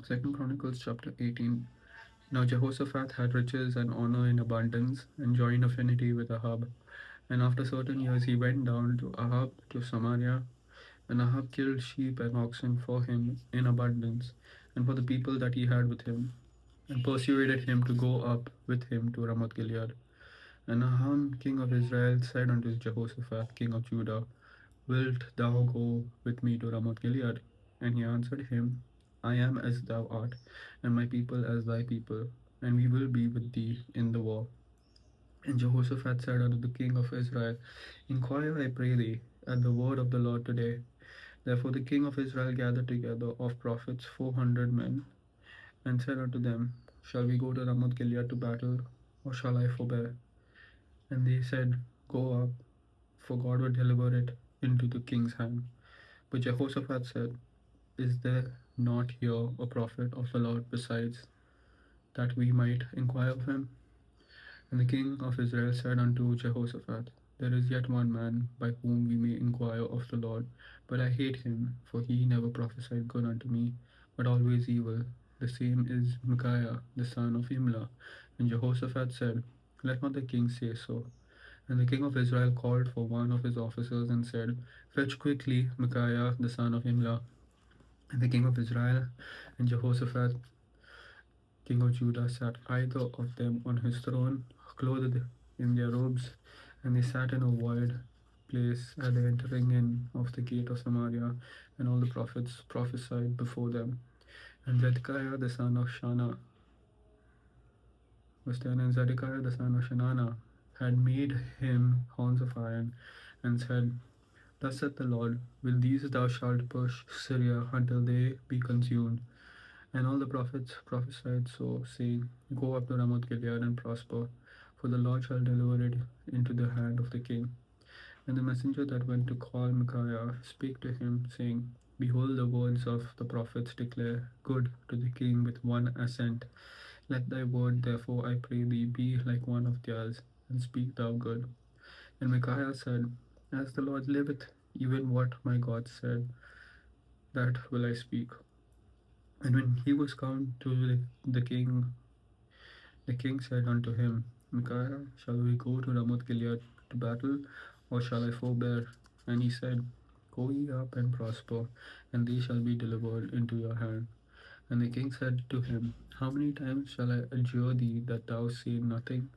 Second Chronicles chapter 18. Now Jehoshaphat had riches and honor in abundance, and joined affinity with Ahab. And after certain years he went down to Ahab to Samaria, and Ahab killed sheep and oxen for him in abundance, and for the people that he had with him, and persuaded him to go up with him to Ramoth Gilead. And Ahab king of Israel said unto Jehoshaphat king of Judah, Wilt thou go with me to Ramoth Gilead? And he answered him, I am as thou art, and my people as thy people, and we will be with thee in the war. And Jehoshaphat said unto the king of Israel, Inquire, I pray thee, at the word of the Lord today. Therefore the king of Israel gathered together of prophets 400 men, and said unto them, Shall we go to Ramoth Gilead to battle, or shall I forbear? And they said, Go up, for God will deliver it into the king's hand. But Jehoshaphat said, Is there not here a prophet of the Lord besides, that we might inquire of him? And the king of Israel said unto Jehoshaphat, There is yet one man by whom we may inquire of the Lord, but I hate him, for he never prophesied good unto me, but always evil. The same is Micaiah, the son of Imlah. And Jehoshaphat said, Let not the king say so. And the king of Israel called for one of his officers and said, Fetch quickly Micaiah, the son of Imlah. And the king of Israel and Jehoshaphat, king of Judah, sat either of them on his throne, clothed in their robes, and they sat in a wide place at the entering in of the gate of Samaria, and all the prophets prophesied before them. And Zedekiah the son of Shana was then, and Zedekiah the son of Shanana had made him horns of iron, and said, Thus saith the Lord, With these thou shalt push Syria until they be consumed. And all the prophets prophesied so, saying, Go up to Ramoth Gilead and prosper, for the Lord shall deliver it into the hand of the king. And the messenger that went to call Micaiah spake to him, saying, Behold, the words of the prophets declare good to the king with one assent. Let thy word, therefore, I pray thee, be like one of theirs, and speak thou good. And Micaiah said, As the Lord liveth, even what my God said, that will I speak. And when he was come to the king, the king said unto him, Micaiah, shall we go to Ramoth Gilead to battle, or shall I forbear? And he said, Go ye up and prosper, and they shall be delivered into your hand. And the king said to him, How many times shall I adjure thee that thou say nothing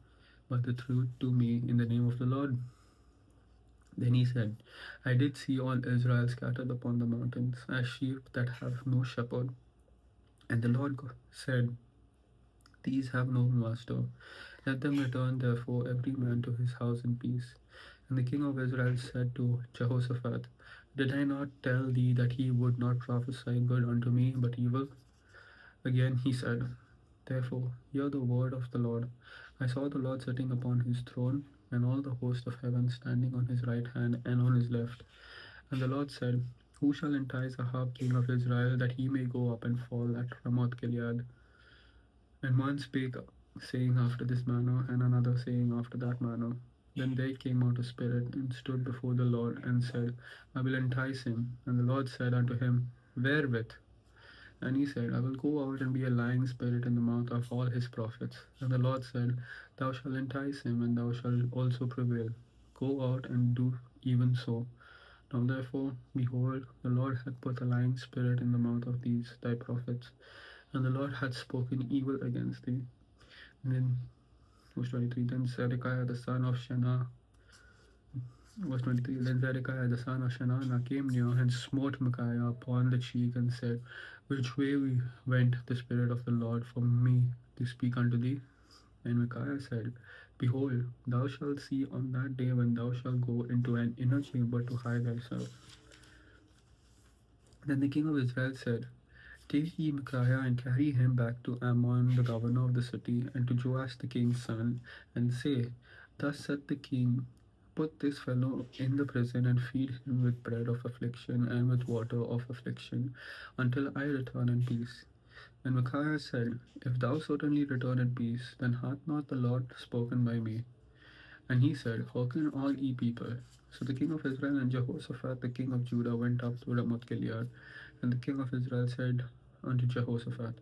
but the truth to me in the name of the Lord? Then he said, I did see all Israel scattered upon the mountains, as sheep that have no shepherd. And the Lord said, These have no master. Let them return therefore every man to his house in peace. And the king of Israel said to Jehoshaphat, Did I not tell thee that he would not prophesy good unto me, but evil? Again he said, Therefore hear the word of the Lord. I saw the Lord sitting upon his throne, and all the host of heaven standing on his right hand and on his left. And the Lord said, Who shall entice Ahab king of Israel, that he may go up and fall at Ramoth Gilead? And one spake, saying after this manner, and another saying after that manner. Then they came out of spirit, and stood before the Lord, and said, I will entice him. And the Lord said unto him, Wherewith? And he said, I will go out and be a lying spirit in the mouth of all his prophets. And the Lord said, Thou shalt entice him, and thou shalt also prevail. Go out and do even so. Now therefore, behold, the Lord hath put a lying spirit in the mouth of these thy prophets, and the Lord hath spoken evil against thee. And then, verse 23, then Zedekiah the son of Shana, verse 23, then Zedekiah the son of Shanana came near and smote Micaiah upon the cheek and said, Which way we went the Spirit of the Lord from me to speak unto thee? And Micaiah said, Behold, thou shalt see on that day when thou shalt go into an inner chamber to hide thyself. Then the king of Israel said, Take ye Micaiah and carry him back to Ammon the governor of the city, and to Joash the king's son, and say, Thus saith the king, Put this fellow in the prison, and feed him with bread of affliction and with water of affliction, until I return in peace. And Micaiah said, If thou certainly return in peace, then hath not the Lord spoken by me? And he said, Hearken all ye people. So the king of Israel and Jehoshaphat the king of Judah went up to Ramoth Gilead. And the king of Israel said unto Jehoshaphat,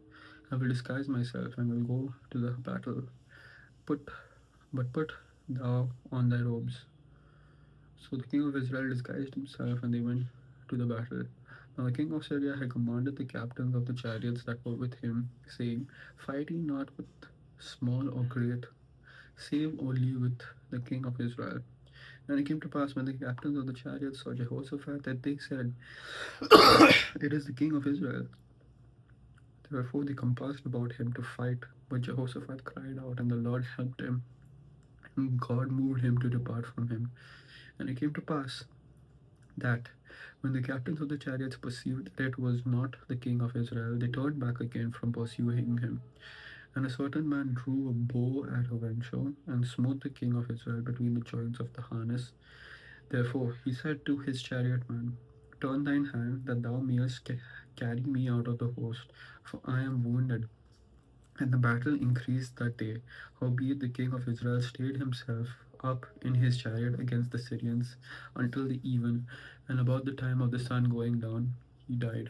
I will disguise myself and will go to the battle. Put put thou on thy robes. So the king of Israel disguised himself and they went to the battle. Now the king of Syria had commanded the captains of the chariots that were with him, saying, fight ye not with small or great, save only with the king of Israel. And it came to pass when the captains of the chariots saw Jehoshaphat that they said, it is the king of Israel. Therefore they compassed about him to fight. But Jehoshaphat cried out, and the Lord helped him, and God moved him to depart from him. And it came to pass that when the captains of the chariots perceived that it was not the king of Israel, they turned back again from pursuing him. And a certain man drew a bow at a venture and smote the king of Israel between the joints of the harness. Therefore he said to his chariotman, turn thine hand, that thou mayest carry me out of the host, for I am wounded. And the battle increased that day. Howbeit the king of Israel stayed himself up in his chariot against the Syrians until the even, and about the time of the sun going down, he died.